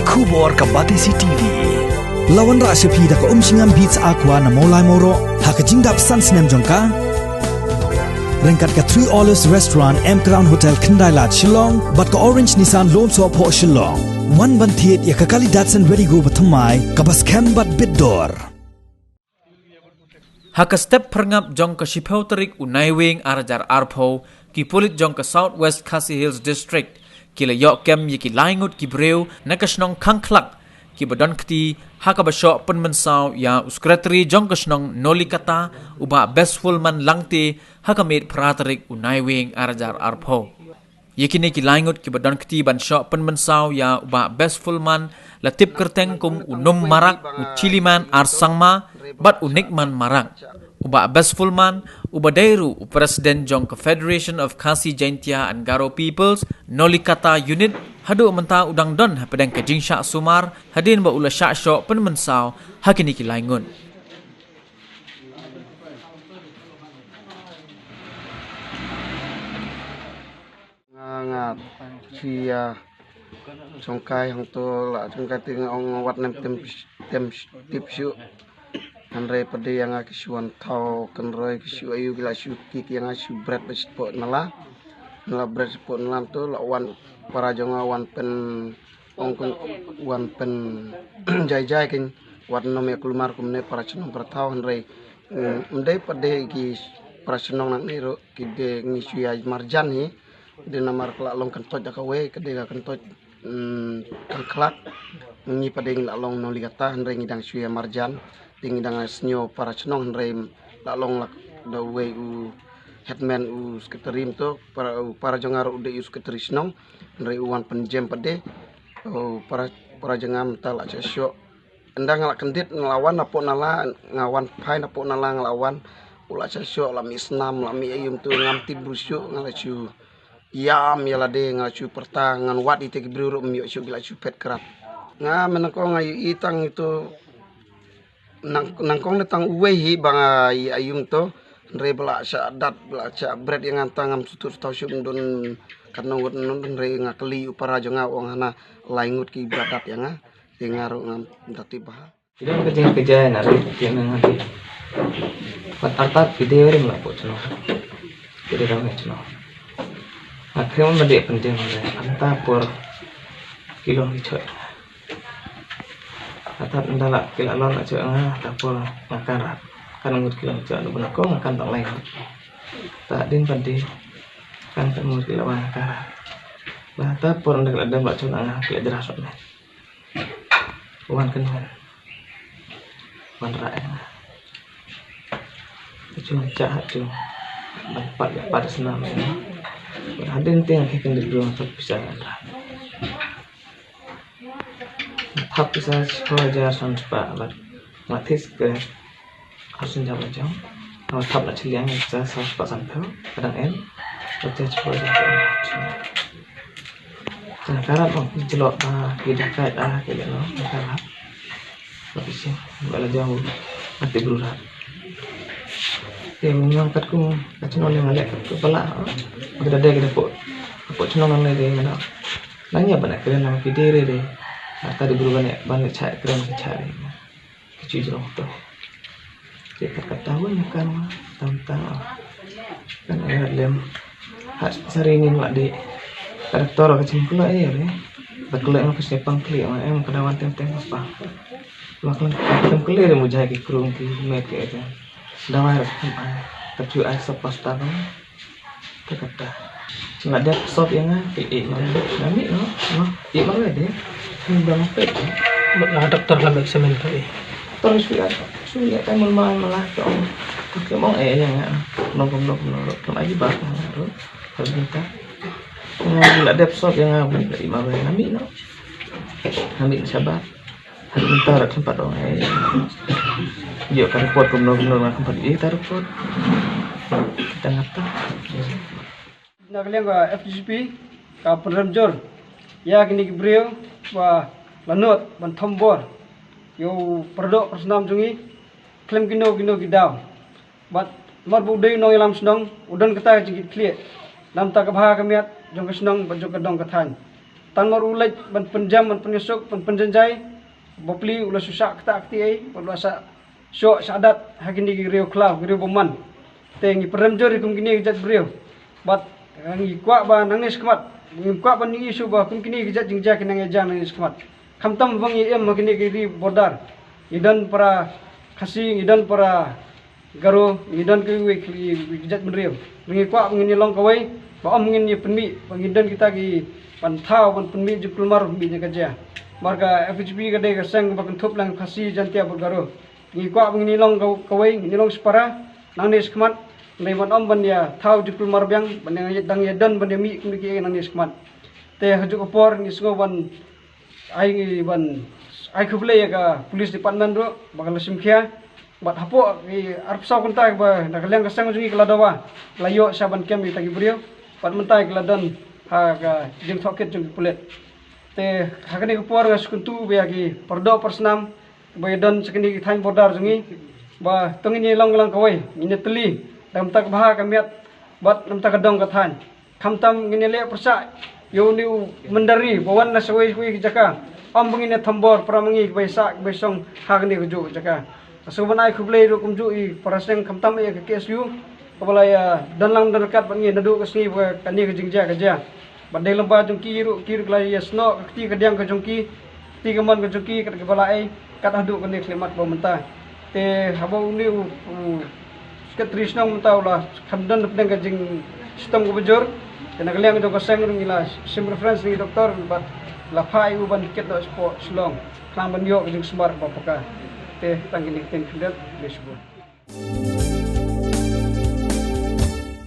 Kubor ka Batisi TV. Lawan ra sepi da ka singam beats aqua na molai moro ha ka jingdap sansnem jongka. Rengkat ka 3 Olives Restaurant M Crown Hotel Kendai Lat Shillong bat ka Orange Nissan Lone So Po Shillong. Wan ban thiet ya ka kali Datsun Ready Go bathamai ka bas kem bat bidor. Haka step perngap jong ka Shipau Tarik Unai Wing Arajar Arpo ki pulit jong ka Southwest Khasi Hills District kila yok kem yiki laingut ki breu nakasnong kangklak ki badon kti haka basyo penmensau ya uskretri jong kasnong nolikata uba bestful man langti haka mit pratarik Unai Wing Arajar Arpo yiki ni ki laingut ki badon kti ban syo penmensau ya uba bestful man latip kerteng kum unum marak uciliman arsangma bat unik man marang uba bestful man uba dairu presiden jong ke Federation of Khasi Jaintia and Garo Peoples nolikata unit hadu menta udang don pedang ke jingsha sumar hadin ba ula syak syok penmensau hakini ki laingun ngat sia songkai hang to la songkai ting ong wat nem tem tip syu Andre pada yang aku suan tau kenroi kesu ayu gila syuki yang aku berat bersport nala berat sport nalam tu lawan para jonga wan pen ongkun wan pen jai kin wat nom ya kulmar kumne para cenong pertau Andre mendai pada ki para cenong nak niru kide ngisu ya marjan ni de namar kelak long kentoj akawe kede ga kentoj kelak ngi pada ngi long no ligata Andre ngidang suya marjan tinggi dengan senyo para cenong rem lalong lak the way u headman u sekretariam tu para jongar udah u sekretari senong rem uan penjem pade para jengam talak cesyo endang ngalak kendit ngelawan apok nala ngawan pai apok nala ngelawan ulak cesyo lami senam lami ayum tu ngamti brusyuk ngalacu yam yalade ngalacu pertangan wat ite kibruru miyok syuk ngalacu pet kerat nga menengko ngayu itang itu nangkong datang uwehi bang ayum to re bela syadat bela syak bread yang antang sutur tau syum don kanong non re ngakeli upara jonga wong hana laingut ki ibadat yang ngaru ngam dati bah tidak kerja nari yang nanti artat video ring lah po chno jadi ramai chno akhirnya mendek penting anta por kilo hicoy atap ndala kila lon aja tapol makan rat kan ngut kila aja lu benak ko makan tak lain tak din pandi kan ngut kila makan rat lah tapol ndak ada mbak cuna kila derasot ne wan kenal wan rae cuma jahat tu dapat pada senam ini hadin tiang hikin di ruang bisa rat hap bisa sekolah sampai alat matis ke harus jawab jam kalau hap nak ciliang bisa sampai kadang kerja sekolah jangan karap jelok tidak kait kayak lo karap tapi sih bala jauh nanti berurat menyangkatku kacau yang ngalek kepala kita ada kita pok cenongan lagi mana nanya banyak keren nama video deh tadi berubah banyak cak keren cari kecil jeruk tu kita ketahuan kan tentang kan ada lem seringin lah di karakter kecil pula ya berkelak yang kesepang klik em kedawan tem apa makan tem klik dia mujah ki kurung ki make itu dawai tapi ai sepas tanam terkata nggak ada sop yang nami no mana deh bang pet nak doktor lah eksamen tu terus suya kan malah dong pakai mong yang nom aja bah harus minta nggak ada sop yang dari mana nami no nami sabar harus minta rak tempat dong yuk kan pot nom tempat ini taruh pot kita ngata nak liang ka FGP ka program jor ya kini kibreu wa lanot ban thombor yo perdok persnam jungi klem kino gidaw bat mar budai no ilam snong udan kata jigit klie nam ta ka bha kamiat jong ka snong ban jong ka dong ka than tan mar ulaj ban penjam ban penyusuk ban penjanjai bopli ulah susah kata akti ai ulah sa syok syadat hakini giriu klau giriu boman tengi peremjor ikum kini gejat beriu bat ngi kwa ba nangis kemat ngi kwa ban ngi isu ba kum kini gejat jingja kinang eja nangis kemat kamtam bang em kini giri bordar idan para kasih idan para garo idan ke gejat beriu ngi kwa ngini long kawai ba om ngini penmi pangidan kita gi pantau ban penmi jukul mar bi kerja marga FHP gade gasang ba kan thop lang kasih jantia bergaro ngi kwa ngini long kawai ngini long separa nangis kemat nai ban om ban ya thau jukul mar biang ban yang dang ya dan ban mi kum ki nangis kemat te hajuk opor ngi sngo ban ai ban ai khuble ya ka police department ro bakal simkhia bat hapo i arpsa kunta ba nakalang kasang jungi keladawa layo saban kem i tagi brio pat mentai keladan ha ka jing thoket jungi pulet te hakani opor gas kuntu be agi perdo persnam bayadan sekini thain bordar jungi ba tongini long kawai ini teli dam tak baha kamiat bat nam tak dong kathan khamtam ngini le persa yo ni mendari bawan na sawai jaka om bengine thambor pramangi baisak baisong hagni guju jaka subanai khublei ro kumju i paraseng khamtam e KSU kabalaya danlang dan dekat bangi nadu kasni ba kani jingja kaja badai lamba jungki ru kir klai yasno kti kadiang ka jungki ti gaman ka jungki kat kabalai kat adu kani klimat ba menta te habau ni ketrisnong menta ulah khamdan pedang ka jing sistem ko bejor kena kaliang jo kaseng ngila sim reference ni doktor bat lapai uban ket do sport slong klang ban yo jing smart ba paka te tangini ten kendat besbo